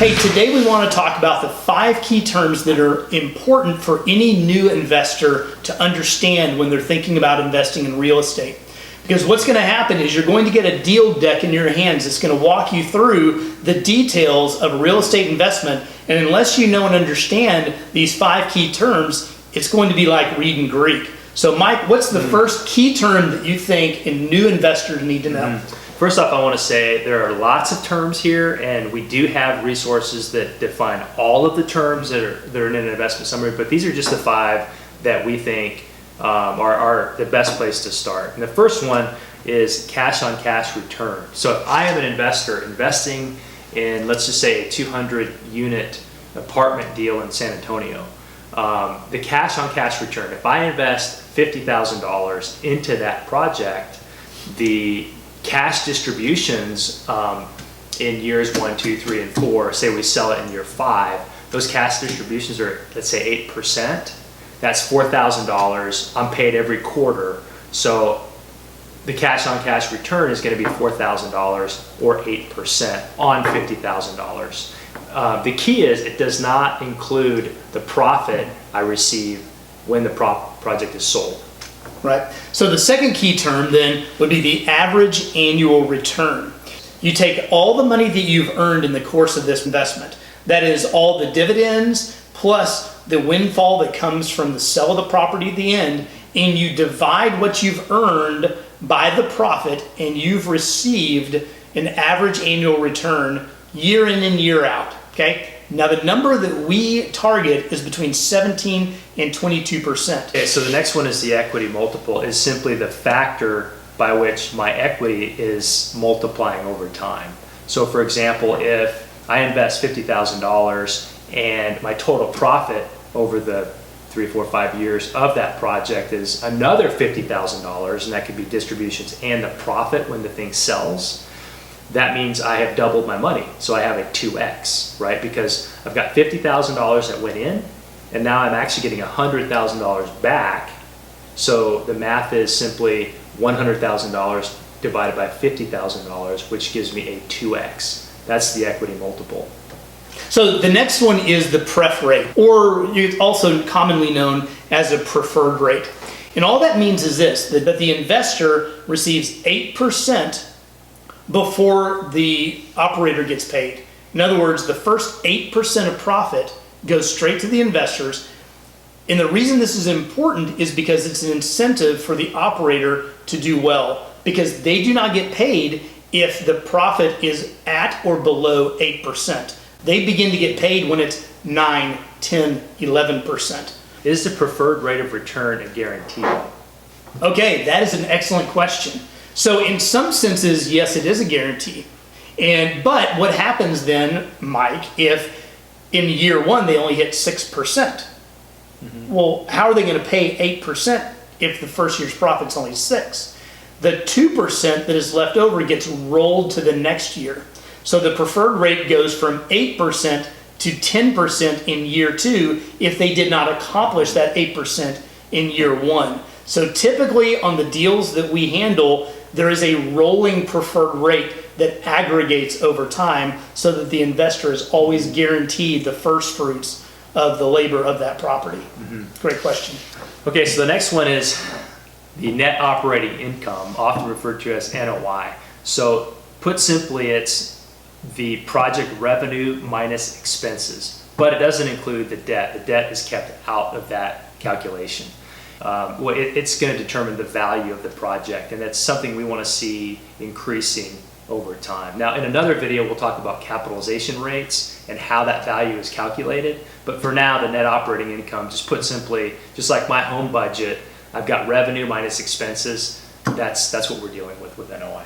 Hey, today we want to talk about the 5 key terms that are important for any new investor to understand when they're thinking about investing in real estate. Because what's going to happen is you're going to get a deal deck in your hands that's going to walk you through the details of real estate investment. And unless you know and understand these 5 key terms, it's going to be like reading Greek. So Mike, what's the first key term that you think a new investors need to know? First off, I want to say there are lots of terms here, and we do have resources that define all of the terms that are in an investment summary, but these are just the 5 that we think are the best place to start. And the first one is cash on cash return. So if I am an investor investing in, let's just say, a 200 unit apartment deal in San Antonio, the cash on cash return, if I invest $50,000 into that project, the cash distributions in years 1, 2, 3, and 4, say we sell it in year 5, those cash distributions are, let's say, 8%. That's $4,000. I'm paid every quarter. So the cash on cash return is going to be $4,000 or 8% on $50,000. The key is it does not include the profit I receive when the project is sold. Right. So the second key term then would be the average annual return. You take all the money that you've earned in the course of this investment, that is all the dividends plus the windfall that comes from the sale of the property at the end, and you divide what you've earned by the profit, and you've received an average annual return year in and year out. Okay. Now the number that we target is between 17 and 22%. Okay, so the next one is the equity multiple, is simply the factor by which my equity is multiplying over time. So for example, if I invest $50,000 and my total profit over the 3, 4, 5 years of that project is another $50,000, and that could be distributions and the profit when the thing sells, that means I have doubled my money. So I have a 2x, right? Because I've got $50,000 that went in, and now I'm actually getting $100,000 back. So the math is simply $100,000 divided by $50,000, which gives me a 2x. That's the equity multiple. So the next one is the pref rate, or it's also commonly known as a preferred rate. And all that means is this, that the investor receives 8% before the operator gets paid. In other words, the first 8% of profit goes straight to the investors. And the reason this is important is because it's an incentive for the operator to do well, because they do not get paid if the profit is at or below 8%. They begin to get paid when it's 9, 10, 11%. Is the preferred rate of return a guarantee? Okay, that is an excellent question. So in some senses, yes, it is a guarantee. But what happens then, Mike, if in year 1 they only hit 6%? Well, how are they going to pay 8% if the first year's profit's only 6? The 2% that is left over gets rolled to the next year. So the preferred rate goes from 8% to 10% in year 2 if they did not accomplish that 8% in year 1. So typically on the deals that we handle, there is a rolling preferred rate that aggregates over time so that the investor is always guaranteed the first fruits of the labor of that property. Great question. Okay, so the next one is the net operating income, often referred to as NOI. So put simply, it's the project revenue minus expenses, but it doesn't include the debt. The debt is kept out of that calculation. It's going to determine the value of the project, and that's something we want to see increasing over time. Now, in another video, we'll talk about capitalization rates and how that value is calculated. But for now, the net operating income, just put simply, just like my home budget, I've got revenue minus expenses. That's what we're dealing with NOI.